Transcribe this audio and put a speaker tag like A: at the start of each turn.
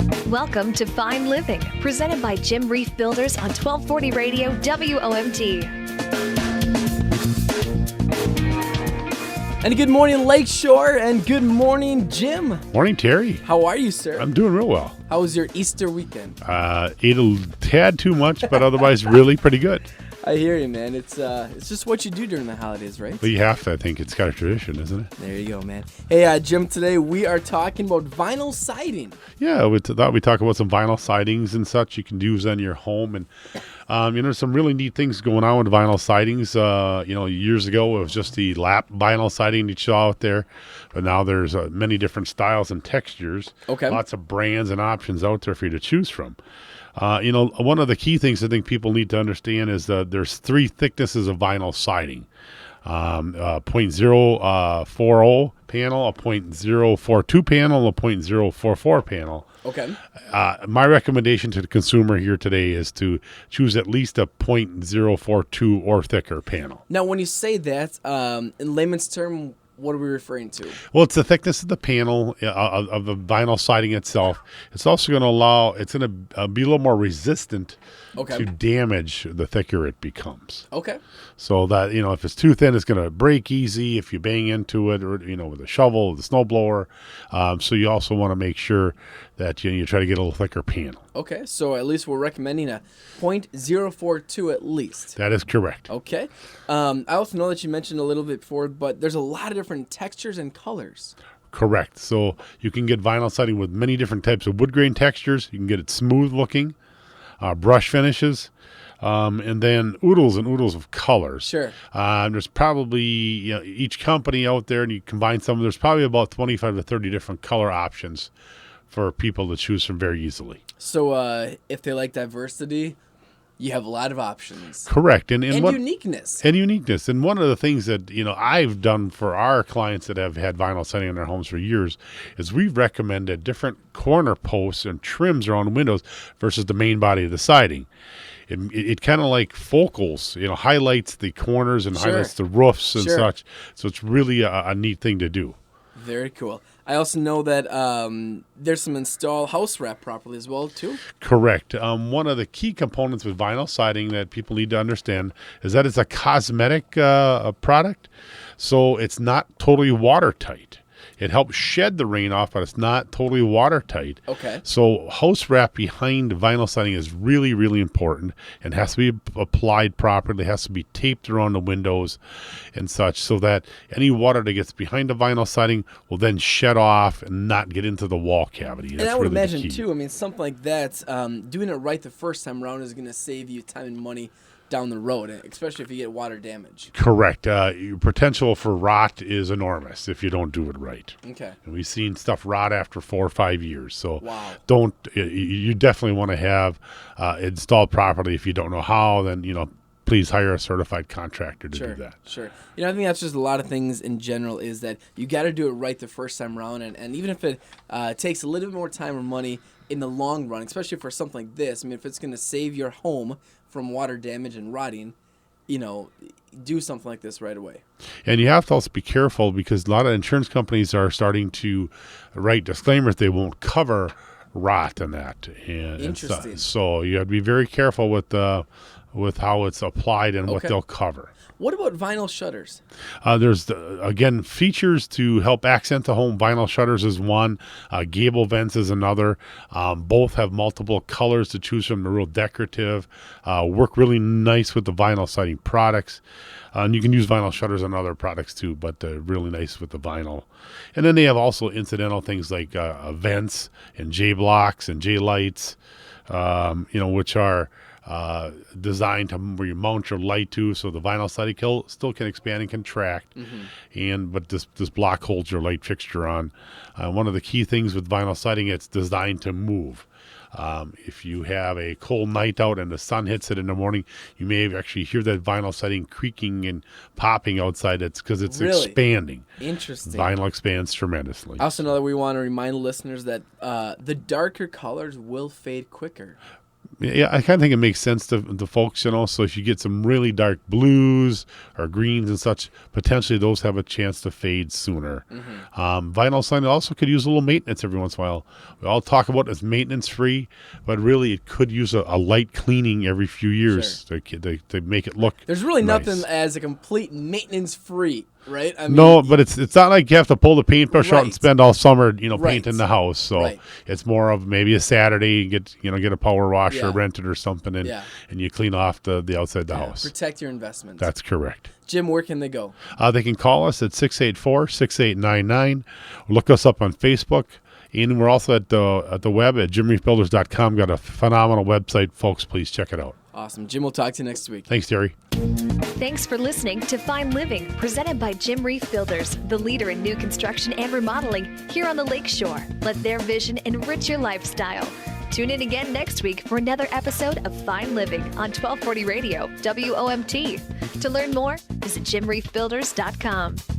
A: Welcome to Fine Living, presented by Jim Reif Builders on 1240 Radio WOMT.
B: And good morning, Lakeshore, and good morning, Jim.
C: Morning, Terry.
B: How are you, sir?
C: I'm doing real well.
B: How was your Easter weekend?
C: Ate a tad too much, but otherwise really pretty good.
B: I hear you, man. It's just what you do during the holidays, right?
C: But you have to. I think it's kind of tradition, isn't it?
B: There you go, man. Hey, Jim, today we are talking about vinyl siding.
C: Yeah, we thought we'd talk about some vinyl sidings and such you can use on your home. And, some really neat things going on with vinyl sidings. Years ago it was just the lap vinyl siding you saw out there. But now there's many different styles and textures.
B: Okay.
C: Lots of brands and options out there for you to choose from. One of the key things I think people need to understand is that there's three thicknesses of vinyl siding. 0.040 panel, a 0.042 panel, a 0.044 panel.
B: Okay.
C: My recommendation to the consumer here today is to choose at least a 0.042 or thicker panel.
B: Now, when you say that, in layman's term, what are we referring to?
C: Well, it's the thickness of the panel of the vinyl siding itself. It's also going to be a little more resistant to damage the thicker it becomes.
B: Okay.
C: So that, if it's too thin, it's going to break easy if you bang into it or, with a shovel, with a snowblower. So you also want to make sure that you try to get a little thicker panel.
B: Okay. So at least we're recommending a 0.042 at least.
C: That is correct.
B: Okay. I also know that you mentioned a little bit before, but there's a lot of different textures and colors.
C: Correct. So you can get vinyl siding with many different types of wood grain textures. You can get it smooth looking, brush finishes, and then oodles and oodles of colors.
B: Sure.
C: There's probably, each company out there, and you combine some, there's probably about 25 to 30 different color options for people to choose from very easily.
B: So if they like diversity, you have a lot of options.
C: Correct.
B: And uniqueness.
C: And uniqueness. And one of the things that, I've done for our clients that have had vinyl siding in their homes for years is we've recommended different corner posts and trims around the windows versus the main body of the siding. It kind of like focals, highlights the corners and highlights the roofs and such. So it's really a neat thing to do.
B: Very cool. I also know that there's some install house wrap properly as well, too.
C: Correct. One of the key components with vinyl siding that people need to understand is that it's a cosmetic product, so it's not totally watertight. It helps shed the rain off, but it's not totally watertight.
B: Okay.
C: So house wrap behind vinyl siding is really, really important and has to be applied properly. It has to be taped around the windows and such so that any water that gets behind the vinyl siding will then shed off and not get into the wall cavity.
B: And I would imagine, too, something like that, doing it right the first time around is going to save you time and money down the road, especially if you get water damage.
C: Correct. Your potential for rot is enormous if you don't do it right.
B: Okay.
C: And we've seen stuff rot after 4 or 5 years. So
B: wow.
C: You definitely want to have installed properly. If you don't know how, then, please hire a certified contractor to do that.
B: Sure. I think that's just a lot of things in general is that you got to do it right the first time around. And even if it takes a little bit more time or money in the long run, especially for something like this, if it's going to save your home from water damage and rotting, do something like this right away.
C: And you have to also be careful because a lot of insurance companies are starting to write disclaimers they won't cover rot and that.
B: Interesting.
C: So you have to be very careful with how it's applied and what they'll cover.
B: What about vinyl shutters?
C: There's, again, features to help accent the home. Vinyl shutters is one. Gable vents is another. Both have multiple colors to choose from. They're real decorative. Work really nice with the vinyl siding products. And you can use vinyl shutters on other products too, but really nice with the vinyl. And then they have also incidental things like vents and J-blocks and J-lights, which are designed to where you mount your light to, so the vinyl siding still can expand and contract. But this block holds your light fixture on. One of the key things with vinyl siding, it's designed to move. If you have a cold night out and the sun hits it in the morning, you may actually hear that vinyl siding creaking and popping outside. It's because it's expanding.
B: Interesting.
C: Vinyl expands tremendously.
B: I also know that we want to remind listeners that the darker colors will fade quicker.
C: Yeah, I kind of think it makes sense to folks, so if you get some really dark blues or greens and such, potentially those have a chance to fade sooner. Vinyl siding also could use a little maintenance every once in a while. We all talk about it as maintenance free, but really it could use a light cleaning every few years to make it look
B: There's really
C: nice.
B: nothing as a complete maintenance free, right? I mean,
C: No, but it's not like you have to pull the paintbrush out and spend all summer, painting the house. So it's more of maybe a Saturday, get a power washer rented or something, and you clean off the outside the house.
B: Protect your investments.
C: That's correct.
B: Jim, where can they go?
C: They can call us at 684-6899. Look us up on Facebook. And we're also at the web at jimreifbuilders.com. Got a phenomenal website. Folks, please check it out.
B: Awesome. Jim, we'll talk to you next week.
C: Thanks, Terry.
A: Thanks for listening to Fine Living, presented by Jim Reif Builders, the leader in new construction and remodeling here on the Lakeshore. Let their vision enrich your lifestyle. Tune in again next week for another episode of Fine Living on 1240 Radio, WOMT. To learn more, visit jimreifbuilders.com.